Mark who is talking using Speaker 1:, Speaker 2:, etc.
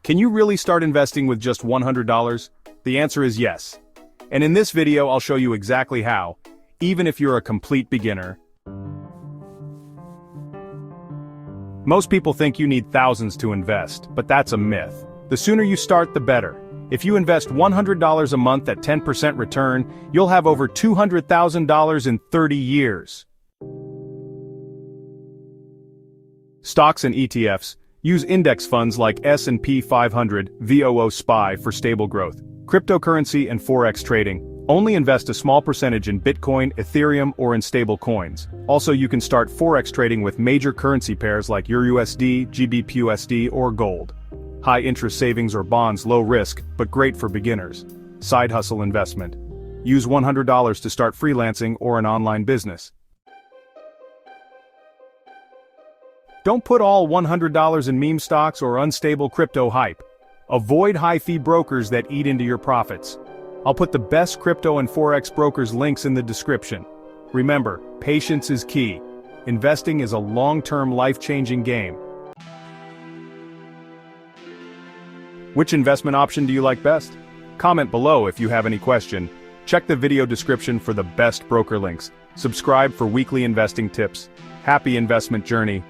Speaker 1: Can you really start investing with just $100? The answer is yes. And in this video I'll show you exactly how, even if you're a complete beginner. Most people think you need thousands to invest, but that's a myth. The sooner you start, the better. If you invest $100 a month at 10% return, you'll have over $200,000 in 30 years. Stocks and ETFs. Use index funds like S&P 500, VOO SPY for stable growth. Cryptocurrency and Forex trading. Only invest a small percentage in Bitcoin, Ethereum, or in stable coins. Also, you can start Forex trading with major currency pairs like EURUSD, GBPUSD, or gold. High interest savings or bonds, low risk, but great for beginners. Side hustle investment. Use $100 to start freelancing or an online business. Don't put all $100 in meme stocks or unstable crypto hype. Avoid high-fee brokers that eat into your profits. I'll put the best crypto and Forex brokers links in the description. Remember, patience is key. Investing is a long-term, life-changing game. Which investment option do you like best? Comment below if you have any question. Check the video description for the best broker links. Subscribe for weekly investing tips. Happy investment journey.